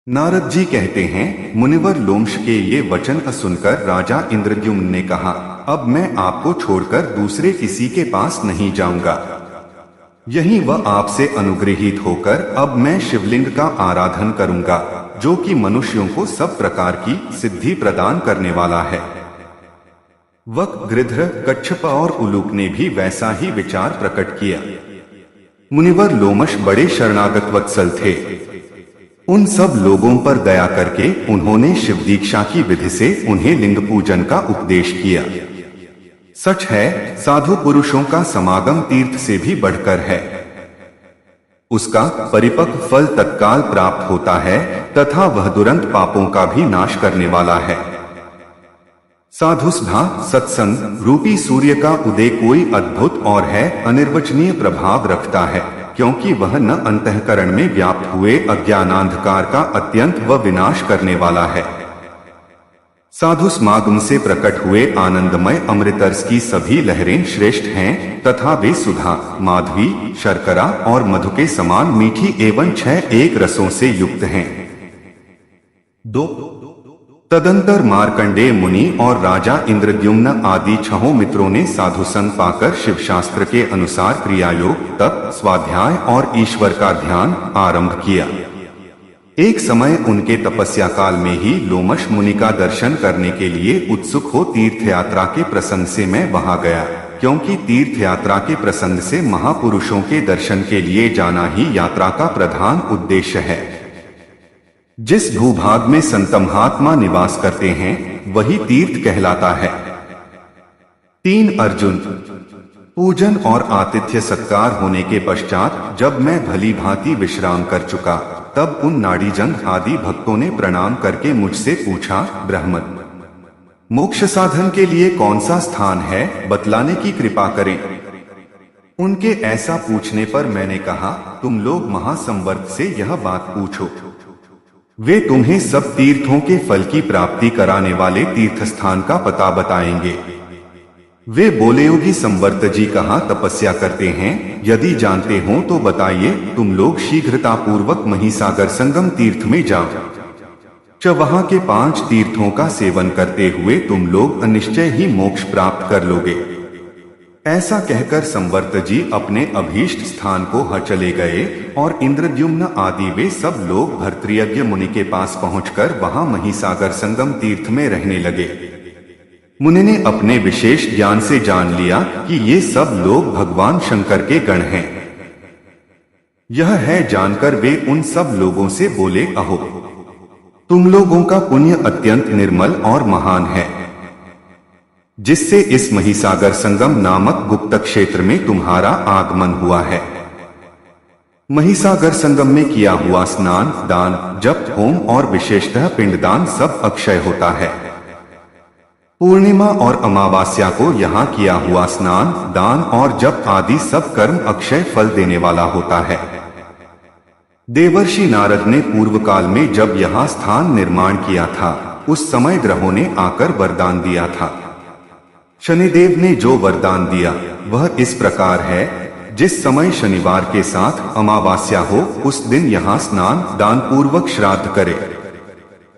नारद जी कहते हैं, मुनिवर लोमश के ये वचन सुनकर राजा इंद्रद्युम्न ने कहा, अब मैं आपको छोड़कर दूसरे किसी के पास नहीं जाऊंगा। यही वह आपसे अनुग्रहित होकर अब मैं शिवलिंग का आराधन करूंगा, जो कि मनुष्यों को सब प्रकार की सिद्धि प्रदान करने वाला है। वक, गृध्र, कच्छप और उलूक ने भी वैसा ही विचार प्रकट किया। मुनिवर लोमश बड़े शरणागत वत्सल थे। उन सब लोगों पर दया करके उन्होंने शिव दीक्षा की विधि से उन्हें लिंग पूजन का उपदेश किया। सच है, साधु पुरुषों का समागम तीर्थ से भी बढ़कर है। उसका परिपक्व फल तत्काल प्राप्त होता है तथा वह तुरंत पापों का भी नाश करने वाला है। साधुसभा सत्संग रूपी सूर्य का उदय कोई अद्भुत और है अनिर्वचनीय प्रभाव रखता है, क्योंकि वह न अंतःकरण में व्याप्त हुए अज्ञानांधकार का अत्यंत व विनाश करने वाला है। साधु समागम से प्रकट हुए आनंदमय अमृतरस की सभी लहरें श्रेष्ठ हैं तथा वे सुधा, माधवी, शर्करा और मधु के समान मीठी एवं 6 एक रसों से युक्त हैं। 2 तदंतर मार्कंडेय मुनि और राजा इंद्रद्युम्न आदि 6 मित्रों ने साधु संग पाकर शिवशास्त्र के अनुसार क्रियायोग, तप, स्वाध्याय और ईश्वर का ध्यान आरंभ किया। एक समय उनके तपस्या काल में ही लोमश मुनि का दर्शन करने के लिए उत्सुक हो तीर्थ यात्रा के प्रसंग से मैं वहां गया, क्योंकि तीर्थ यात्रा के प्रसंग से महापुरुषों के दर्शन के लिए जाना ही यात्रा का प्रधान उद्देश्य है। जिस भूभाग में संत महात्मा निवास करते हैं वही तीर्थ कहलाता है। 3 अर्जुन। पूजन और आतिथ्य सत्कार होने के पश्चात जब मैं भली भांति विश्राम कर चुका, तब उन नाड़ीजंग आदि भक्तों ने प्रणाम करके मुझसे पूछा, ब्राह्मण, मोक्ष साधन के लिए कौन सा स्थान है, बतलाने की कृपा करें। उनके ऐसा पूछने पर मैंने कहा, तुम लोग महासंवर्त से यह बात पूछो। वे तुम्हें सब तीर्थों के फल की प्राप्ति कराने वाले तीर्थ स्थान का पता बताएंगे। वे बोले, योगी संवर्त जी कहाँ तपस्या करते हैं, यदि जानते हो तो बताइए। तुम लोग शीघ्रता पूर्वक महिसागर संगम तीर्थ में जाओ। वहां के 5 तीर्थों का सेवन करते हुए तुम लोग निश्चय ही मोक्ष प्राप्त कर लोगे। ऐसा कहकर संवर्त जी अपने अभीष्ट स्थान को चले गए और इंद्रद्युम्न आदि वे सब लोग भर्तृयज्ञ मुनि के पास पहुंचकर वहां महिसागर संगम तीर्थ में रहने लगे। मुनि ने अपने विशेष ज्ञान से जान लिया कि ये सब लोग भगवान शंकर के गण हैं। यह है जानकर वे उन सब लोगों से बोले, अहो, तुम लोगों का पुण्य अत्यंत निर्मल और महान है, जिससे इस महिसागर संगम नामक गुप्त क्षेत्र में तुम्हारा आगमन हुआ है। महिसागर संगम में किया हुआ स्नान, दान, जप, होम और विशेषतः पिंडदान सब अक्षय होता है। पूर्णिमा और अमावास्या को यहाँ किया हुआ स्नान, दान और जप आदि सब कर्म अक्षय फल देने वाला होता है। देवर्षि नारद ने पूर्व काल में जब यहाँ स्थान निर्माण किया था, उस समय ग्रहों ने आकर वरदान दिया था। शनिदेव ने जो वरदान दिया वह इस प्रकार है, जिस समय शनिवार के साथ अमावास्या हो उस दिन यहाँ स्नान दान पूर्वक श्राद्ध करे।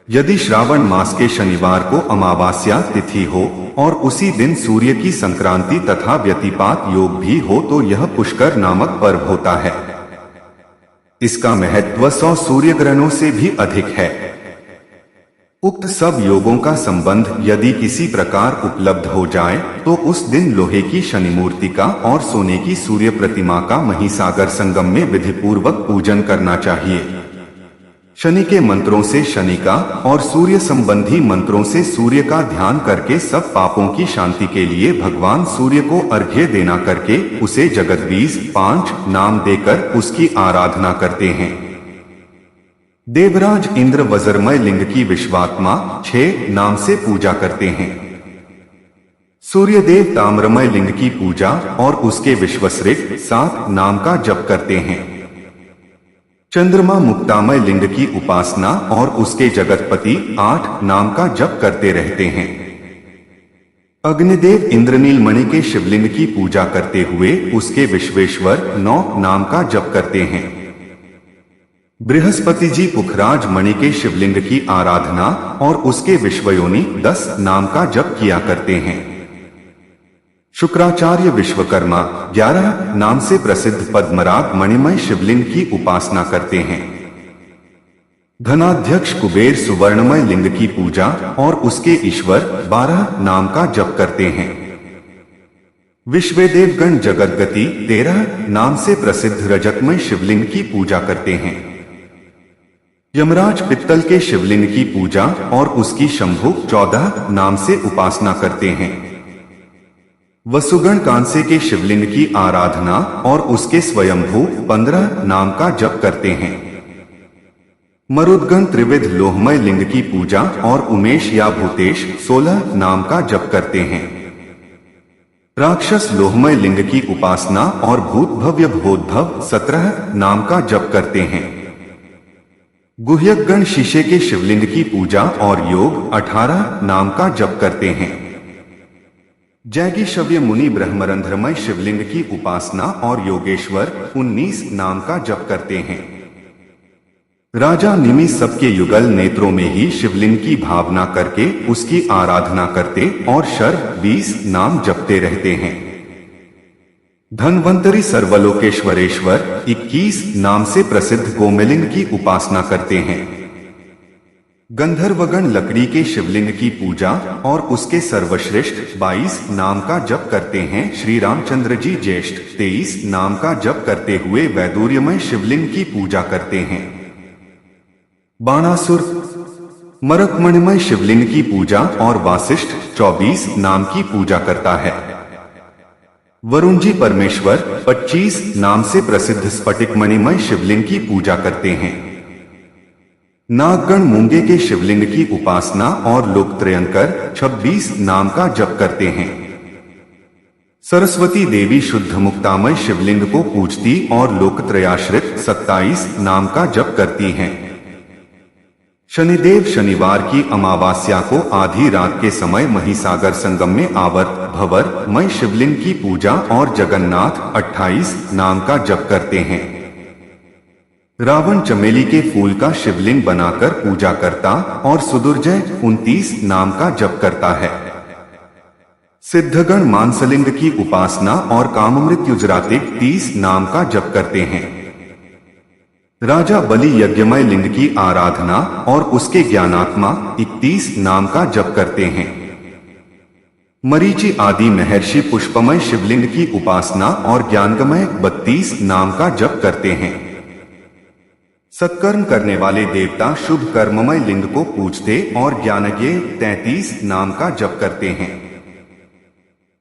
यदि श्रावण मास के शनिवार को अमावास्या तिथि हो और उसी दिन सूर्य की संक्रांति तथा व्यतिपात योग भी हो तो यह पुष्कर नामक पर्व होता है। इसका महत्व 100 सूर्य ग्रहणों से भी अधिक है। उक्त सब योगों का संबंध यदि किसी प्रकार उपलब्ध हो जाए तो उस दिन लोहे की शनि मूर्ति का और सोने की सूर्य प्रतिमा का महिसागर संगम में विधिपूर्वक पूजन करना चाहिए। शनि के मंत्रों से शनि का और सूर्य संबंधी मंत्रों से सूर्य का ध्यान करके सब पापों की शांति के लिए भगवान सूर्य को अर्घ्य देना करके उसे जगदीश 5 नाम देकर उसकी आराधना करते हैं। देवराज इंद्र वज्रमय लिंग की विश्वात्मा 6 नाम से पूजा करते हैं। सूर्यदेव ताम्रमय लिंग की पूजा और उसके विश्वसृत 7 नाम का जप करते हैं। चंद्रमा मुक्तामय लिंग की उपासना और उसके जगतपति 8 नाम का जप करते रहते हैं। अग्निदेव इंद्रनील मणि के शिवलिंग की पूजा करते हुए उसके विश्वेश्वर 9 नाम का जप करते हैं। बृहस्पति जी पुखराज मणि के शिवलिंग की आराधना और उसके विश्वयोनि 10 नाम का जप किया करते हैं। शुक्राचार्य विश्वकर्मा 11 नाम से प्रसिद्ध पद्मराग मणिमय शिवलिंग की उपासना करते हैं। धनाध्यक्ष कुबेर सुवर्णमय लिंग की पूजा और उसके ईश्वर 12 नाम का जप करते हैं। विश्वेदेवगण जगतगति 13 नाम से प्रसिद्ध रजतमय शिवलिंग की पूजा करते हैं। यमराज पित्तल के शिवलिंग की पूजा और उसकी शंभु 14 नाम से उपासना करते हैं। वसुगण कांसे के शिवलिंग की आराधना और उसके स्वयंभू 15 नाम का जप करते हैं। मरुदगण त्रिविध लोहमय लिंग की पूजा और उमेश या भूतेश 16 नाम का जप करते हैं। राक्षस लोहमय लिंग की उपासना और भूत भव्य भोद्भव 17 नाम का जप करते हैं। गुह्यकगण शीशे के शिवलिंग की पूजा और योग 18 नाम का जप करते हैं। जैगीशव्य मुनि ब्रह्मरंध्रमय शिवलिंग की उपासना और योगेश्वर 19 नाम का जप करते हैं। राजा निमि सबके युगल नेत्रों में ही शिवलिंग की भावना करके उसकी आराधना करते और शर्व 20 नाम जपते रहते हैं। धन्वंतरी सर्वलोकेश्वरेश्वर 21 नाम से प्रसिद्ध गोमेलिंग की उपासना करते हैं। गंधर्वगण लकड़ी के शिवलिंग की पूजा और उसके सर्वश्रेष्ठ 22 नाम का जप करते हैं। श्री रामचंद्र जी ज्येष्ठ 23 नाम का जप करते हुए वैदूर्यमय शिवलिंग की पूजा करते हैं। बाणासुर मरकमणिमय शिवलिंग की पूजा और वासिष्ठ 24 नाम की पूजा करता है। वरुण जी परमेश्वर 25 नाम से प्रसिद्ध स्फटिकमणिमय शिवलिंग की पूजा करते हैं। नागगण मूंगे के शिवलिंग की उपासना और लोकत्रयंकर 26 नाम का जप करते हैं। सरस्वती देवी शुद्ध मुक्तामय शिवलिंग को पूजती और लोकत्रयाश्रित 27 नाम का जप करती हैं। शनिदेव शनिवार की अमावास्या को आधी रात के समय महिसागर संगम में आवर्त भवर मय शिवलिंग की पूजा और जगन्नाथ 28 नाम का जप करते हैं। रावण चमेली के फूल का शिवलिंग बनाकर पूजा करता और सुदुर्जय 29 नाम का जप करता है। सिद्धगण मानसलिंग की उपासना और काममृत्युजरातिक 30 नाम का जप करते हैं। राजा बलि यज्ञमय लिंग की आराधना और उसके ज्ञानात्मा 31 नाम का जप करते हैं। मरीचि आदि महर्षि पुष्पमय शिवलिंग की उपासना और ज्ञानगमय 32 नाम का जप करते हैं। सत्कर्म करने वाले देवता शुभ कर्ममय लिंग को पूजते और ज्ञानज्ञ 33 नाम का जप करते हैं।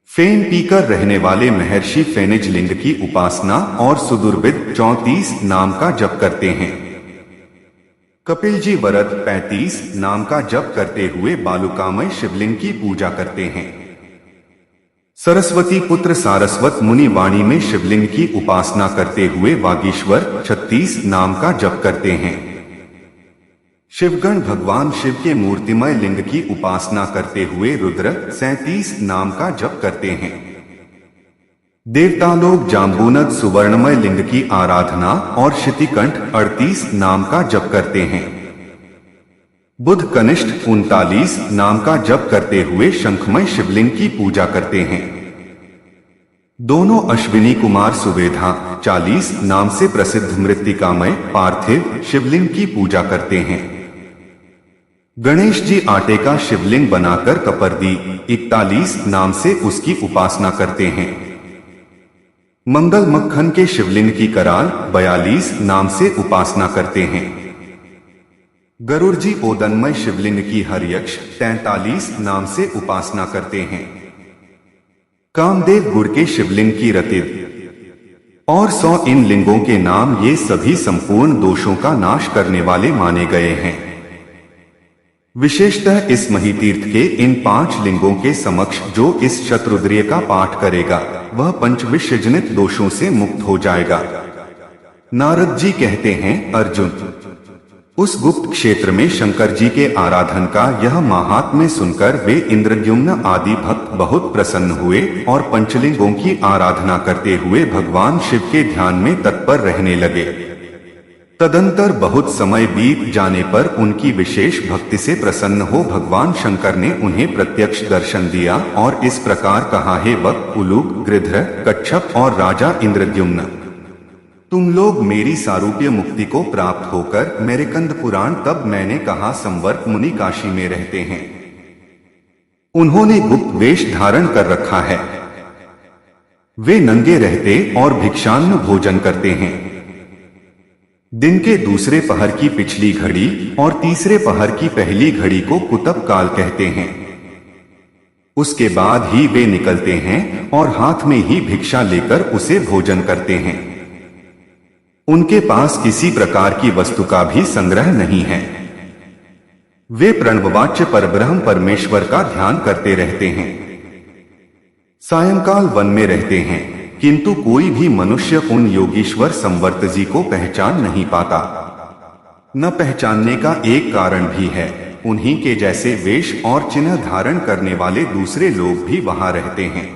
फेन पीकर रहने वाले महर्षि फेनिज लिंग की उपासना और सुदुर्विद 34 नाम का जप करते हैं। कपिल जी व्रत 35 नाम का जप करते हुए बालुकामय शिवलिंग की पूजा करते हैं। सरस्वती पुत्र सारस्वत मुनि वाणी में शिवलिंग की उपासना करते हुए वागीश्वर 36 नाम का जप करते हैं। शिवगण भगवान शिव के मूर्तिमय लिंग की उपासना करते हुए रुद्र 37 नाम का जप करते हैं। देवता लोग जाम्बूनद सुवर्णमय लिंग की आराधना और शितिकंठ 38 नाम का जप करते हैं। बुध कनिष्ठ 39 नाम का जप करते हुए शंखमय शिवलिंग की पूजा करते हैं। दोनों अश्विनी कुमार सुवेधा 40 नाम से प्रसिद्ध मृत्तिकामय पार्थिव शिवलिंग की पूजा करते हैं। गणेश जी आटे का शिवलिंग बनाकर कपर्दी 41 नाम से उसकी उपासना करते हैं। मंगल मक्खन के शिवलिंग की कराल 42 नाम से उपासना करते हैं। गरुड़ जी ओदनमय शिवलिंग की हरियक्ष 43 नाम से उपासना करते हैं। कामदेव गुड़ के शिवलिंग की रतिद और 100 इन लिंगों के नाम ये सभी संपूर्ण दोषों का नाश करने वाले माने गए हैं। विशेषतः इस महितीर्थ के इन 5 लिंगों के समक्ष जो इस शतरुद्रीय का पाठ करेगा वह पंचविष जनित दोषों से मुक्त हो जाएगा। नारद जी कहते हैं, अर्जुन, उस गुप्त क्षेत्र में शंकर जी के आराधन का यह महात्म्य सुनकर वे इंद्रद्युम्न आदि भक्त बहुत प्रसन्न हुए और पंचलिंगों की आराधना करते हुए भगवान शिव के ध्यान में तत्पर रहने लगे। तदंतर बहुत समय बीत जाने पर उनकी विशेष भक्ति से प्रसन्न हो भगवान शंकर ने उन्हें प्रत्यक्ष दर्शन दिया और इस प्रकार कहा, हे वक, उलूक, गृध्र, कच्छप और राजा इंद्रद्युम्न, तुम लोग मेरी सारूप्य मुक्ति को प्राप्त होकर मेरे कंद पुराण। तब मैंने कहा, संवर्त मुनि काशी में रहते हैं, उन्होंने गुप्त वेश धारण कर रखा है, वे नंगे रहते और भिक्षान्न भोजन करते हैं। दिन के दूसरे पहर की पिछली घड़ी और तीसरे पहर की पहली घड़ी को कुतब काल कहते हैं। उसके बाद ही वे निकलते हैं और हाथ में ही भिक्षा लेकर उसे भोजन करते हैं। उनके पास किसी प्रकार की वस्तु का भी संग्रह नहीं है। वे प्रणववाच्य परब्रह्म परमेश्वर का ध्यान करते रहते हैं। सायंकाल वन में रहते हैं, किंतु कोई भी मनुष्य उन योगीश्वर संवर्त जी को पहचान नहीं पाता। न पहचानने का एक कारण भी है, उन्हीं के जैसे वेश और चिन्ह धारण करने वाले दूसरे लोग भी वहां रहते हैं।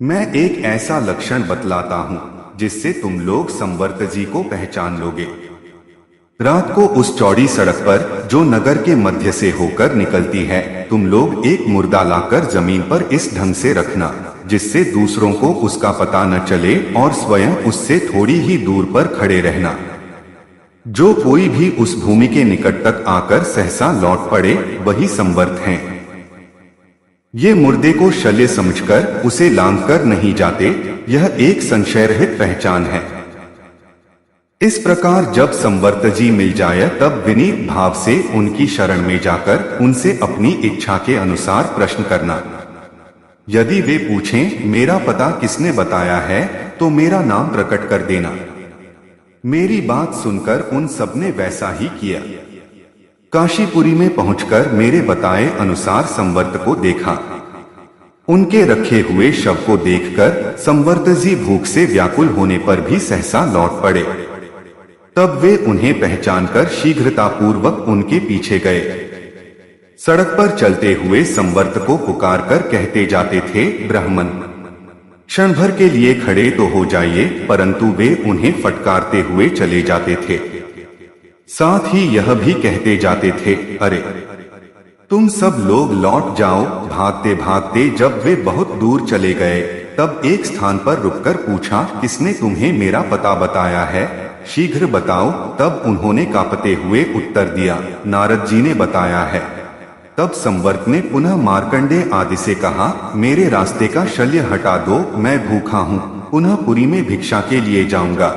मैं एक ऐसा लक्षण बतलाता हूं जिससे तुम लोग संवर्त जी को पहचान लोगे। रात को उस चौड़ी सड़क पर जो नगर के मध्य से होकर निकलती है, तुम लोग एक मुर्दा लाकर जमीन पर इस ढंग से रखना जिससे दूसरों को उसका पता न चले और स्वयं उससे थोड़ी ही दूर पर खड़े रहना। जो कोई भी उस भूमि के निकट तक आकर सहसा लौट पड़े वही संवर्त हैं। ये मुर्दे को शल्य समझकर उसे लांघकर नहीं जाते, यह एक संशयरहित पहचान है। इस प्रकार जब संवर्त जी मिल जाए तब विनीत भाव से उनकी शरण में जाकर उनसे अपनी इच्छा के अनुसार प्रश्न करना। यदि वे पूछें, मेरा पता किसने बताया है, तो मेरा नाम प्रकट कर देना। मेरी बात सुनकर उन सबने वैसा ही किया। काशीपुरी में पहुंचकर मेरे बताए अनुसार संवर्त को देखा। उनके रखे हुए शव को देखकर संवर्त जी भूख से व्याकुल होने पर भी सहसा लौट पड़े। तब वे उन्हें पहचानकर शीघ्रतापूर्वक उनके पीछे गए। सड़क पर चलते हुए संवर्त को पुकार कर कहते जाते थे, ब्राह्मण, क्षण भर के लिए खड़े तो हो जाइए, परंतु वे उन्हें फटकारते हुए चले जाते थे। साथ ही यह भी कहते जाते थे, अरे तुम सब लोग लौट जाओ। भागते भागते जब वे बहुत दूर चले गए तब एक स्थान पर रुककर पूछा, किसने तुम्हें मेरा पता बताया है, शीघ्र बताओ। तब उन्होंने कांपते हुए उत्तर दिया, नारद जी ने बताया है। तब संवर्त ने पुनः मार्कंडेय आदि से कहा, मेरे रास्ते का शल्य हटा दो, मैं भूखा हूँ, पुनः पुरी में भिक्षा के लिए जाऊंगा।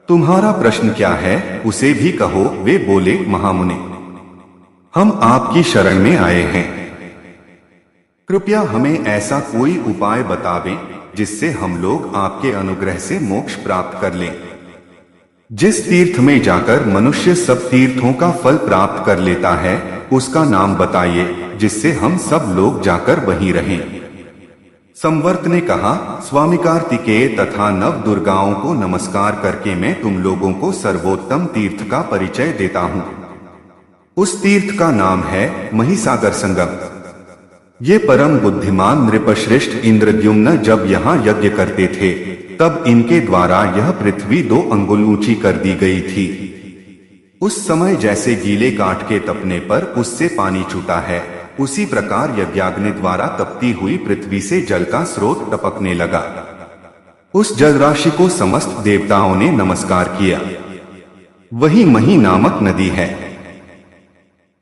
तुम्हारा प्रश्न क्या है उसे भी कहो। वे बोले, महामुने, हम आपकी शरण में आए हैं, कृपया हमें ऐसा कोई उपाय बतावें जिससे हम लोग आपके अनुग्रह से मोक्ष प्राप्त कर लें। जिस तीर्थ में जाकर मनुष्य सब तीर्थों का फल प्राप्त कर लेता है, उसका नाम बताइए जिससे हम सब लोग जाकर वहीं रहें। संवर्त ने कहा, स्वामी कार्तिकेय तथा नव दुर्गाओं को नमस्कार करके मैं तुम लोगों को सर्वोत्तम तीर्थ का परिचय देता हूँ। उस तीर्थ का नाम है महिसागर संगम। ये परम बुद्धिमान नृपश्रेष्ठ इंद्रद्युम्न जब यहाँ यज्ञ करते थे तब इनके द्वारा यह पृथ्वी 2 अंगुल ऊंची कर दी गई थी। उस समय जैसे गीले काठ के तपने पर उससे पानी छूटा है, उसी प्रकार यज्ञाग्नि द्वारा तपती हुई पृथ्वी से जल का स्रोत टपकने लगा। उस जल राशि को समस्त देवताओं ने नमस्कार किया। वही मही नामक नदी है।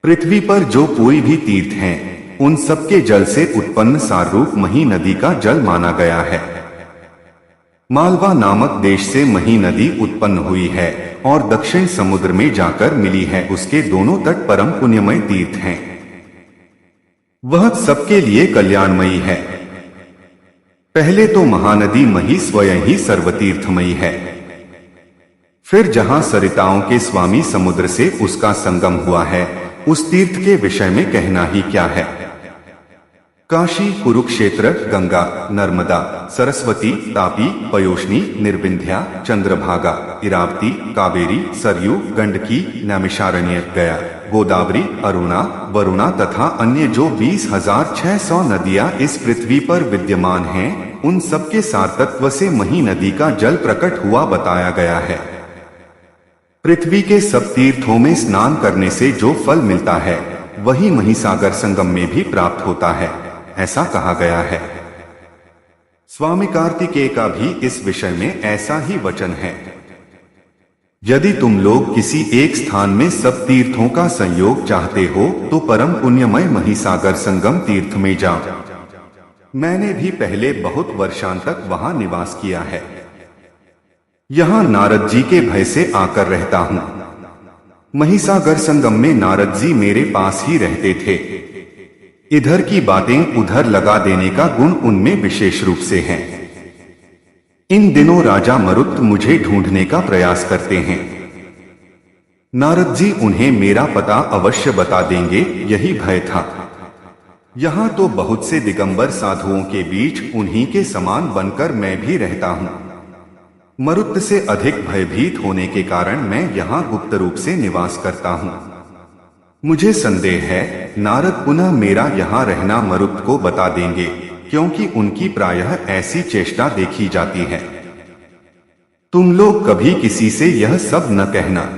पृथ्वी पर जो कोई भी तीर्थ हैं, उन सबके जल से उत्पन्न सारूप मही नदी का जल माना गया है। मालवा नामक देश से मही नदी उत्पन्न हुई है और दक्षिण समुद्र में जाकर मिली है। उसके दोनों तट परम पुण्यमय तीर्थ हैं। वह सबके लिए कल्याणमयी है। पहले तो महानदी मही स्वयं ही सर्वतीर्थमयी है। फिर जहां सरिताओं के स्वामी समुद्र से उसका संगम हुआ है, उस तीर्थ के विषय में कहना ही क्या है। काशी, कुरुक्षेत्र, गंगा, नर्मदा, सरस्वती, तापी, पयोष्णी, निर्विंध्या, चंद्रभागा, इरावती, कावेरी, सरयू, गंडकी, नैमिषारण्य, गया, गोदावरी, अरुणा, वरुणा तथा अन्य जो 20,600 नदियां इस पृथ्वी पर विद्यमान हैं, उन सबके सारतत्व से मही नदी का जल प्रकट हुआ बताया गया है। पृथ्वी के सब तीर्थों में स्नान करने से जो फल मिलता है वही महिसागर संगम में भी प्राप्त होता है, ऐसा कहा गया है। स्वामी कार्तिकेय का भी इस विषय में ऐसा ही वचन है। यदि तुम लोग किसी एक स्थान में सब तीर्थों का संयोग चाहते हो तो परम पुण्यमय महिसागर संगम तीर्थ में जाओ। मैंने भी पहले बहुत वर्षांतक वहां निवास किया है। यहां नारद जी के भय से आकर रहता हूं। महिसागर संगम में नारद जी मेरे पास ही रहते थे। इधर की बातें उधर लगा देने का गुण उनमें विशेष रूप से है। इन दिनों राजा मरुत मुझे ढूंढने का प्रयास करते हैं। नारद जी उन्हें मेरा पता अवश्य बता देंगे, यही भय था। यहाँ तो बहुत से दिगंबर साधुओं के बीच उन्हीं के समान बनकर मैं भी रहता हूँ। मरुत से अधिक भयभीत होने के कारण मैं यहाँ गुप्त रूप से निवास करता हूँ। मुझे संदेह है नारद पुनः मेरा यहाँ रहना मरुत को बता देंगे, क्योंकि उनकी प्रायः ऐसी चेष्टा देखी जाती है। तुम लोग कभी किसी से यह सब न कहना।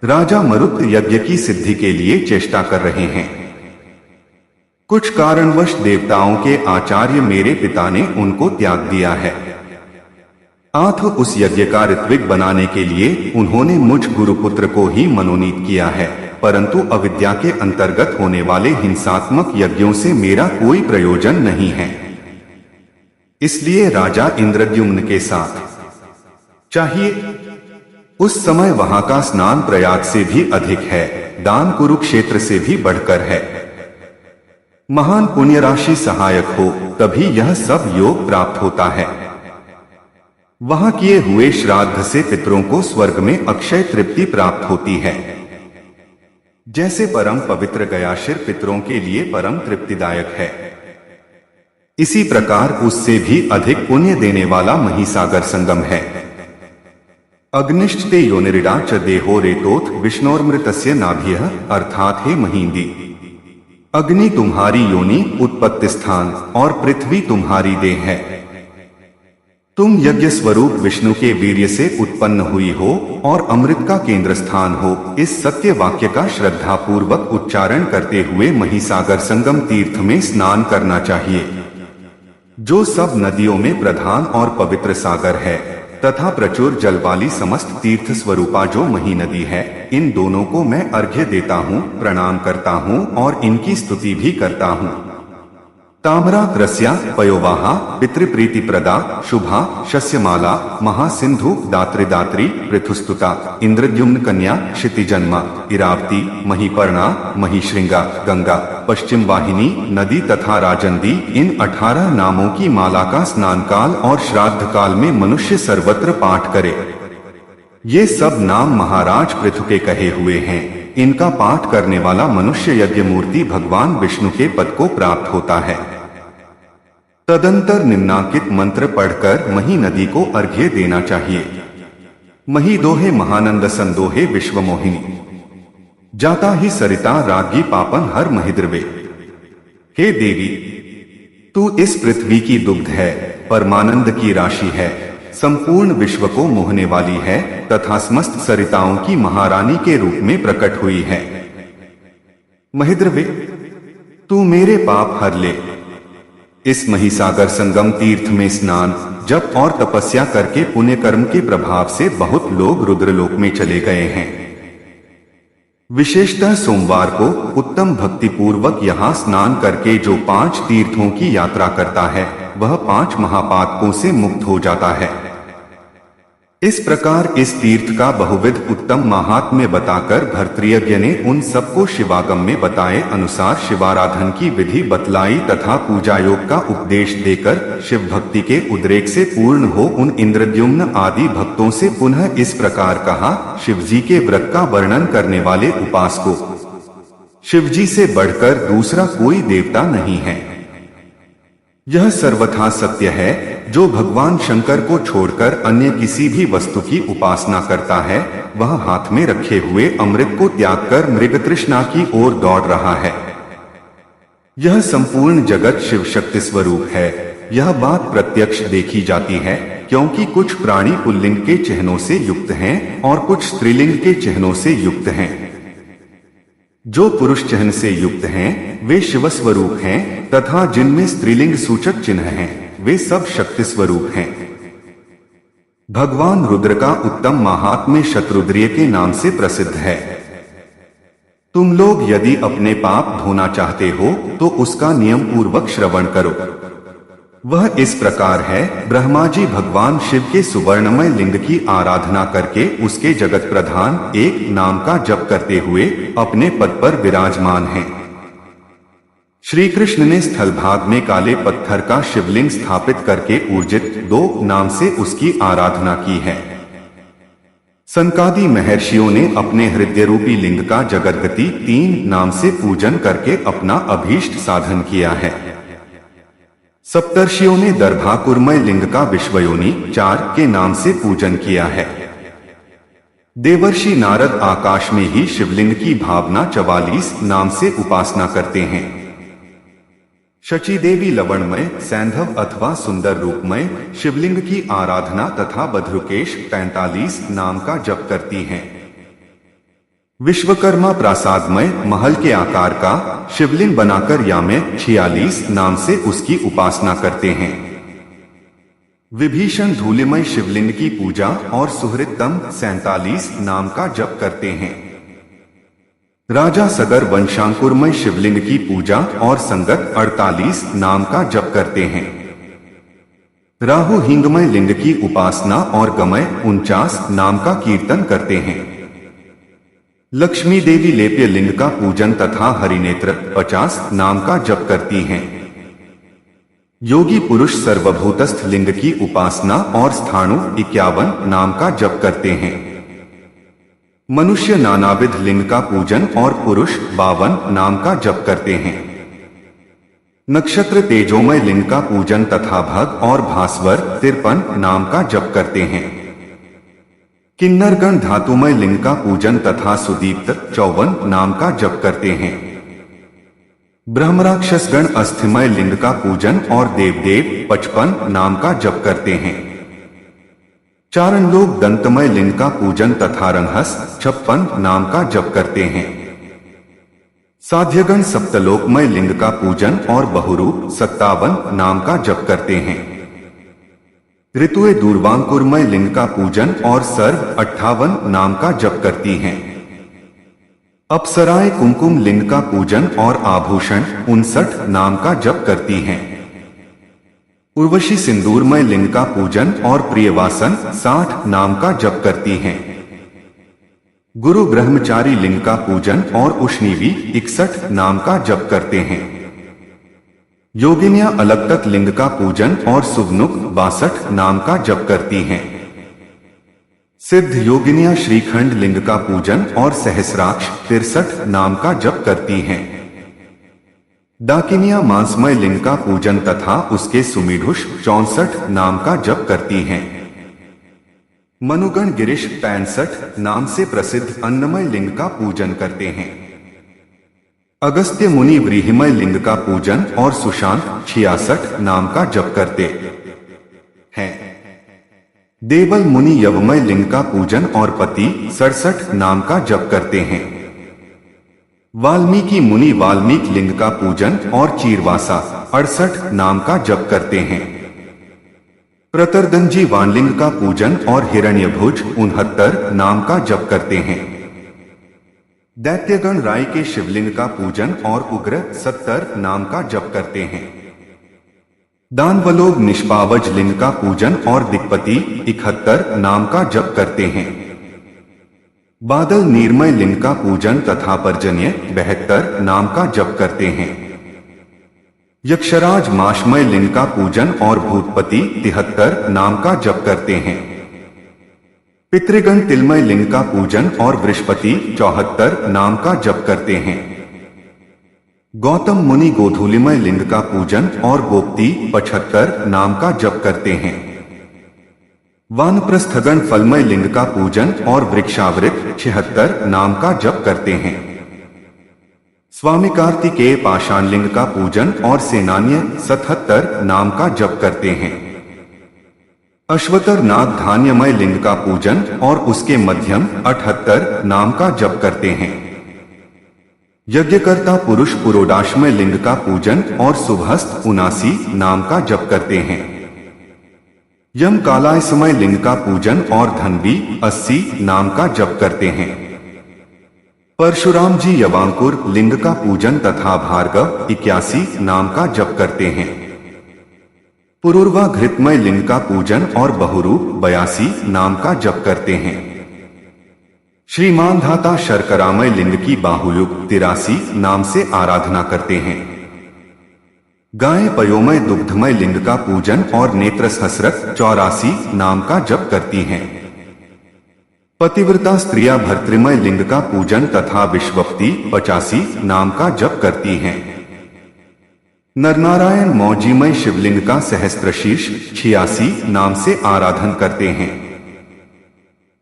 राजा मरुत यज्ञ की सिद्धि के लिए चेष्टा कर रहे हैं। कुछ कारणवश देवताओं के आचार्य मेरे पिता ने उनको त्याग दिया है। आठ उस यज्ञ का ऋत्विक बनाने के लिए उन्होंने मुझ गुरुपुत्र को ही मनोनीत किया है, परंतु अविद्या के अंतर्गत होने वाले हिंसात्मक यज्ञों से मेरा कोई प्रयोजन नहीं है। इसलिए राजा इंद्रद्युम्न के साथ चाहिए। उस समय वहां का स्नान प्रयाग से भी अधिक है, दान कुरुक्षेत्र से भी बढ़कर है। महान पुण्य राशि सहायक हो तभी यह सब योग प्राप्त होता है। वहां किए हुए श्राद्ध से पितरों को स्वर्ग में अक्षय तृप्ति प्राप्त होती है। जैसे परम पवित्र गयाशिर पितरों के लिए परम तृप्तिदायक है, इसी प्रकार उससे भी अधिक पुण्य देने वाला महिसागर संगम है। अग्निष्टे योनिरिडा च देहो रेतोथ विष्णोर्मृतस्य नाभ्यः अर्थात हे महींदी। अग्नि तुम्हारी योनि उत्पत्ति स्थान और पृथ्वी तुम्हारी देह है। तुम यज्ञ स्वरूप विष्णु के वीर्य से उत्पन्न हुई हो और अमृत का केंद्र स्थान हो। इस सत्य वाक्य का श्रद्धा पूर्वक उच्चारण करते हुए महिसागर संगम तीर्थ में स्नान करना चाहिए, जो सब नदियों में प्रधान और पवित्र सागर है तथा प्रचुर जल वाली समस्त तीर्थ स्वरूपा जो मही नदी है। इन दोनों को मैं अर्घ्य देता हूँ, प्रणाम करता हूँ और इनकी स्तुति भी करता हूँ। ताम्रा रस्या पयोवाहा पितृप्रीति प्रदा शुभा शस्यमाला महासिंधु दात्री पृथुस्तुता इंद्रद्युम्न कन्या क्षितिजन्मा इरावती महीपर्णा महिश्रृंगा गंगा पश्चिम वाहिनी नदी तथा राजंदी, इन 18 नामों की माला का स्नान काल और श्राद्ध काल में मनुष्य सर्वत्र पाठ करे। ये सब नाम महाराज पृथु के कहे हुए हैं। इनका पाठ करने वाला मनुष्य यज्ञ मूर्ति भगवान विष्णु के पद को प्राप्त होता है। तदंतर निम्नांकित मंत्र पढ़कर मही नदी को अर्घ्य देना चाहिए। मही दोहे महानंद संदोहे विश्व मोहिनी, जाता ही सरिता रागी पापन हर महिद्रवे। हे देवी, तू इस पृथ्वी की दुग्ध है, परमानंद की राशि है, संपूर्ण विश्व को मोहने वाली है तथा समस्त सरिताओं की महारानी के रूप में प्रकट हुई है। महिद्रवे, तू मेरे पाप हर ले। इस महिसागर संगम तीर्थ में स्नान जप और तपस्या करके पुण्य कर्म के प्रभाव से बहुत लोग रुद्रलोक में चले गए हैं। विशेषतः सोमवार को उत्तम भक्ति पूर्वक यहाँ स्नान करके जो 5 तीर्थों की यात्रा करता है वह 5 महापातकों से मुक्त हो जाता है। इस प्रकार इस तीर्थ का बहुविध उत्तम महात्म्य बताकर भर्तृयज्ञ ने उन सबको शिवागम में बताए अनुसार शिवाराधन की विधि बतलाई तथा पूजा योग का उपदेश देकर शिव भक्ति के उद्रेक से पूर्ण हो उन इंद्रद्युम्न आदि भक्तों से पुनः इस प्रकार कहा। शिवजी के व्रत का वर्णन करने वाले उपासकों, शिवजी से बढ़कर दूसरा कोई देवता नहीं है। यह सर्वथा सत्य है, जो भगवान शंकर को छोड़कर अन्य किसी भी वस्तु की उपासना करता है वह हाथ में रखे हुए अमृत को त्याग कर मृग तृष्णा की ओर दौड़ रहा है। यह संपूर्ण जगत शिव शक्ति स्वरूप है। यह बात प्रत्यक्ष देखी जाती है, क्योंकि कुछ प्राणी पुल्लिंग के चिन्हों से युक्त हैं और कुछ स्त्रीलिंग के चिन्हों से युक्त हैं। जो पुरुष चिन्ह से युक्त हैं वे शिव स्वरूप हैं तथा जिनमें स्त्रीलिंग सूचक चिन्ह हैं वे सब शक्ति स्वरूप हैं। भगवान रुद्र का उत्तम महात्म्य शतरुद्रीय के नाम से प्रसिद्ध है। तुम लोग यदि अपने पाप धोना चाहते हो तो उसका नियम पूर्वक श्रवण करो। वह इस प्रकार है, ब्रह्मा जी भगवान शिव के सुवर्णमय लिंग की आराधना करके उसके जगत प्रधान एक नाम का जप करते हुए अपने पद पर विराजमान हैं। श्री कृष्ण ने स्थल भाग में काले पत्थर का शिवलिंग स्थापित करके ऊर्जित 2 नाम से उसकी आराधना की है। सनकादि महर्षियों ने अपने हृदय रूपी लिंग का जगद्गति 3 नाम से पूजन करके अपना अभीष्ट साधन किया है। सप्तर्षियों ने दर्भाकुरमय लिंग का विश्वयोनि 4 के नाम से पूजन किया है। देवर्षि नारद आकाश में ही शिवलिंग की भावना 44 नाम से उपासना करते हैं। शची देवी लवणमय, सैंधव अथवा सुंदर रूपमय शिवलिंग की आराधना तथा बद्रुकेश 45 नाम का जप करती हैं। विश्वकर्मा प्रासादमय महल के आकार का शिवलिंग बनाकर यामे 46 नाम से उसकी उपासना करते हैं। विभीषण धूलिमय शिवलिंग की पूजा और सुहृतम 47 नाम का जप करते हैं। राजा सगर वंशांकुरमय शिवलिंग की पूजा और संगत 48 नाम का जप करते हैं। राहु हिंगमय लिंग की उपासना और गमय 49 नाम का कीर्तन करते हैं। लक्ष्मी देवी लेप्य लिंग का पूजन तथा हरिनेत्र 50 नाम का जप करती हैं। योगी पुरुष सर्वभूतस्थ लिंग की उपासना और स्थाणु 51 नाम का जप करते हैं। मनुष्य नानाविध लिंग का पूजन और पुरुष 52 नाम का जप करते हैं। नक्षत्र तेजोमय लिंग का पूजन तथा भग और भास्वर 53 नाम का जप करते हैं। किन्नरगण धातुमय लिंग का पूजन तथा सुदीप्त 54 नाम का जप करते हैं। ब्रह्मराक्षसगण अस्थिमय लिंग का पूजन और देवदेव 55 नाम का जप करते हैं। चारण लोग दंतमय लिंग का पूजन तथा रंहस 56 नाम का जप करते हैं। साध्यगण सप्तलोकमय लिंग का पूजन और बहुरूप 57 नाम का जप करते हैं। ऋतुए दूर्वांकुरमय लिंग का पूजन और सर्व 58 नाम का जप करती हैं। अप्सराएं कुमकुम लिंग का पूजन और आभूषण 59 नाम का जप करती हैं। उर्वशी सिंदूरमय लिंग का पूजन और प्रियवासन 60 नाम का जप करती हैं। गुरु ब्रह्मचारी लिंग का पूजन और उष्णीवी 61 नाम का जप करते हैं। योगिनियां अलगतक लिंग का पूजन और सुवनुक 62 नाम का जप करती हैं। सिद्ध योगिनियां श्रीखंड लिंग का पूजन और सहस्राक्ष 63 नाम का जप करती हैं। डाकिनियां मांसमय लिंग का पूजन तथा उसके सुमीढुष 64 नाम का जप करती हैं। मनुगण गिरीश 65 नाम से प्रसिद्ध अन्नमय लिंग का पूजन करते हैं। अगस्त्य मुनि व्रीहिमय लिंग का पूजन और सुशांत 66 नाम का जप करते हैं। देवल मुनि यवमय लिंग का पूजन और पति 67 नाम का जप करते हैं। वाल्मीकि मुनि वाल्मीकि लिंग का पूजन और चीरवासा 68 नाम का जप करते हैं। प्रतरदंजी वानलिंग का पूजन और हिरण्यभुज 69 नाम का जप करते हैं। दैत्यगण राय के शिवलिंग का पूजन और उग्र 70 नाम का जप करते हैं। दानवलोग निष्पावज लिंग का पूजन और दिक्पति 71 नाम का जप करते हैं। बादल नीरमय लिंग का पूजन तथा पर्जन्य 72 नाम का जप करते हैं। यक्षराज माशमय लिंग का पूजन और भूतपति 73 नाम का जप करते हैं। पितृगण तिलमय लिंग का पूजन और बृहस्पति 74 नाम का जप करते हैं। गौतम मुनि गोधूलिमय लिंग का पूजन और गोप्ती 75 नाम का जप करते हैं। वानप्रस्थगण फलमय लिंग का पूजन और वृक्षावृत 76 नाम का जप करते हैं। स्वामी कार्तिकेय पाषाण लिंग का पूजन और सेनान्य 77 नाम का जप करते हैं। अश्वतर नाग धान्यमय लिंग का पूजन और उसके मध्यम 78 नाम का जप करते हैं। यज्ञकर्ता पुरुष पुरोडाशमय लिंग का पूजन और शुभहस्त 79 नाम का जप करते हैं। यम कालायसमय लिंग का पूजन और धनवी 80 नाम का जप करते हैं। परशुराम जी यवांकुर लिंग का पूजन तथा भार्गव 81 नाम का जप करते हैं। पुरूर्वा घृतमय लिंग का पूजन और बहुरूप 82 नाम का जप करते हैं। श्रीमान धाता शर्करामय लिंग की बाहुयुग 83 नाम से आराधना करते हैं। गाय पयोमय दुग्धमय लिंग का पूजन और नेत्र सहस्रक 84 नाम का जप करती हैं। पतिव्रता स्त्रियां भर्तृमय लिंग का पूजन तथा विश्वप्ति 85 नाम का जप करती हैं। नरनारायण मौजीमय शिवलिंग का सहस्त्रशीर्ष 86 नाम से आराधन करते हैं।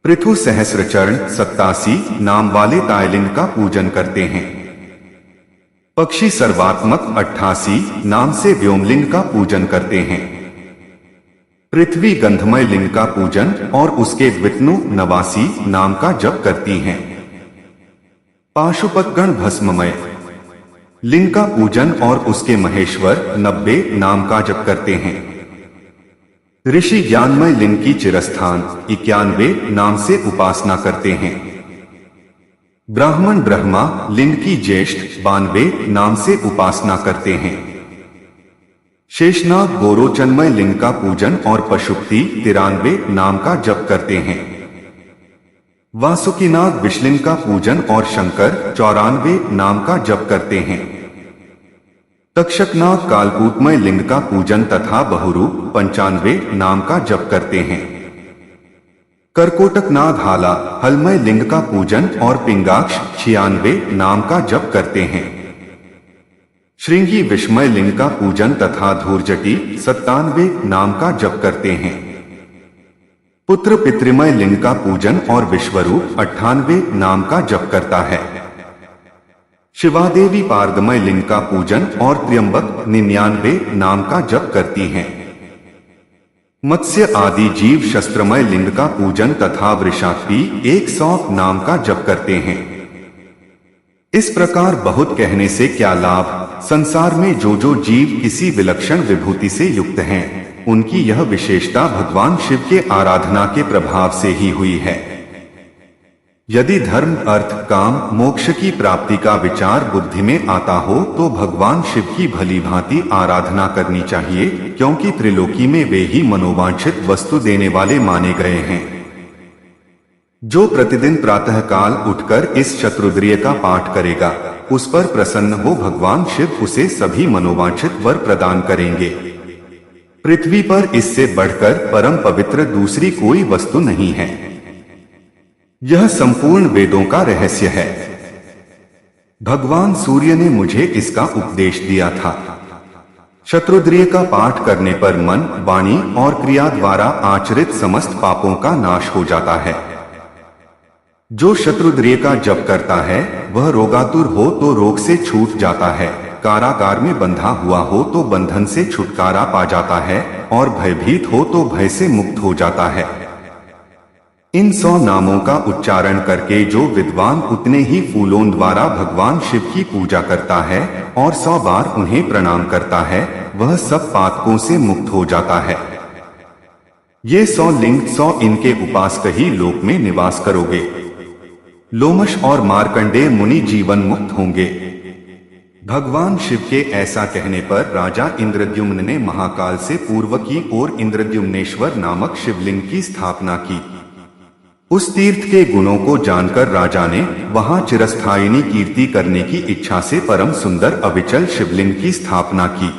पृथु सहस्त्रचरण 87 नाम वाले तायलिंग का पूजन करते हैं। पक्षी सर्वात्मक 88 नाम से व्योमलिंग का पूजन करते हैं। पृथ्वी गंधमय लिंग का पूजन और उसके द्वितनु 89 नाम का जप करती हैं। पाशुपतगण भस्ममय लिंग का पूजन और उसके महेश्वर 90 नाम का जप करते हैं। ऋषि ज्ञानमय लिंग की चिरस्थान 91 नाम से उपासना करते हैं। ब्राह्मण ब्रह्मा लिंग की ज्येष्ठ 92 नाम से उपासना करते हैं। शेषनाग गोरोचनमय लिंग का पूजन और पशुपति 93 नाम का जप करते हैं। वासुकीनाग विष्लिंग का पूजन और शंकर 94 नाम का जप करते हैं। तक्षकनाग कालकूटमय लिंग का पूजन तथा बहुरूप 95 नाम का जप करते हैं। करकोटकनाग हाला हलमय लिंग का पूजन और पिंगाक्ष 96 नाम का जप करते हैं। श्रृंगी विस्मय लिंग का पूजन तथा धूर्जटी 97 नाम का जप करते हैं। पुत्र पितृमय लिंग का पूजन और विश्वरूप 98 नाम का जप करता है। शिवादेवी पारदमय लिंग का पूजन और त्र्यंबक 99 नाम का जप करती हैं। मत्स्य आदि जीव शस्त्रमय लिंग का पूजन तथा वृषाक्षी 100 नाम का जप करते हैं। इस प्रकार बहुत कहने से क्या लाभ, संसार में जो जो जीव किसी विलक्षण विभूति से युक्त हैं, उनकी यह विशेषता भगवान शिव के आराधना के प्रभाव से ही हुई है। यदि धर्म अर्थ काम मोक्ष की प्राप्ति का विचार बुद्धि में आता हो तो भगवान शिव की भली भांति आराधना करनी चाहिए, क्योंकि त्रिलोकी में वे ही मनोवांछित वस्तु देने वाले माने गए हैं। जो प्रतिदिन प्रातःकाल उठकर इस शत्रुद्रिय का पाठ करेगा, उस पर प्रसन्न हो भगवान शिव उसे सभी मनोवांछित वर प्रदान करेंगे। पृथ्वी पर इससे बढ़कर परम पवित्र दूसरी कोई वस्तु नहीं है। यह संपूर्ण वेदों का रहस्य है। भगवान सूर्य ने मुझे इसका उपदेश दिया था। शत्रुद्रिय का पाठ करने पर मन, वाणी और क्रिया द्वारा आचरित समस्त पापों का नाश हो जाता है। जो शत्रुद्रिय का जप करता है वह रोगातुर हो तो रोग से छूट जाता है, कारागार में बंधा हुआ हो तो बंधन से छुटकारा पा जाता है और भयभीत हो तो भय से मुक्त हो जाता है। इन 100 नामों का उच्चारण करके जो विद्वान उतने ही फूलों द्वारा भगवान शिव की पूजा करता है और 100 बार उन्हें प्रणाम करता है, वह सब पातकों से मुक्त हो जाता है। ये 100 लिंग 100 इनके उपासक ही लोक में निवास करोगे। लोमश और मार्कंडेय मुनि जीवन मुक्त होंगे। भगवान शिव के ऐसा कहने पर राजा इंद्रद्युम्न ने महाकाल से पूर्व की ओर इंद्रद्युम्नेश्वर नामक शिवलिंग की स्थापना की। उस तीर्थ के गुणों को जानकर राजा ने वहां चिरस्थायिनी कीर्ति करने की इच्छा से परम सुंदर अविचल शिवलिंग की स्थापना की।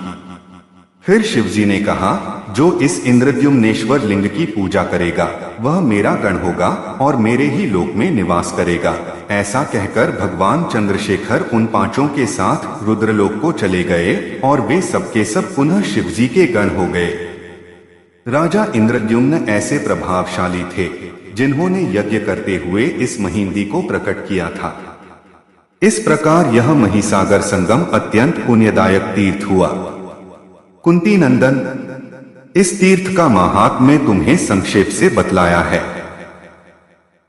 फिर शिवजी ने कहा, जो इस इंद्रद्युम्नेश्वर लिंग की पूजा करेगा वह मेरा गण होगा और मेरे ही लोक में निवास करेगा। ऐसा कहकर भगवान चंद्रशेखर उन 5 के साथ रुद्रलोक को चले गए और वे सबके सब पुनः शिवजी के गण हो गए। राजा इंद्रद्युम्न ऐसे प्रभावशाली थे जिन्होंने यज्ञ करते हुए इस महिंदी को प्रकट किया था। इस प्रकार यह महिसागर संगम अत्यंत पुण्यदायक तीर्थ हुआ। कुंती नंदन इस तीर्थ का महात्म्य तुम्हें संक्षेप से बतलाया है।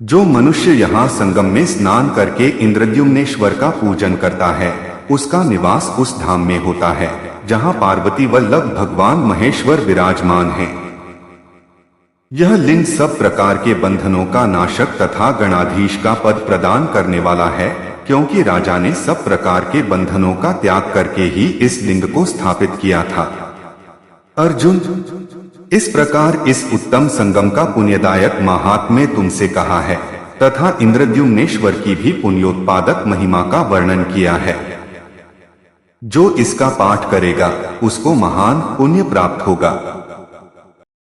जो मनुष्य यहाँ संगम में स्नान करके इंद्रद्युम्नेश्वर का पूजन करता है, उसका निवास उस धाम में होता है जहाँ पार्वती वल्लभ भगवान महेश्वर विराजमान हैं। यह लिंग सब प्रकार के बंधनों का नाशक तथा गणाधीश का पद प्रदान करने वाला है, क्योंकि राजा ने सब प्रकार के बंधनों का त्याग करके ही इस लिंग को स्थापित किया था। अर्जुन, इस प्रकार इस उत्तम संगम का पुण्यदायक महात्म्य तुमसे कहा है तथा इंद्रद्युम्नेश्वर की भी पुण्योत्पादक महिमा का वर्णन किया है। जो इसका पाठ करेगा उसको महान पुण्य प्राप्त होगा।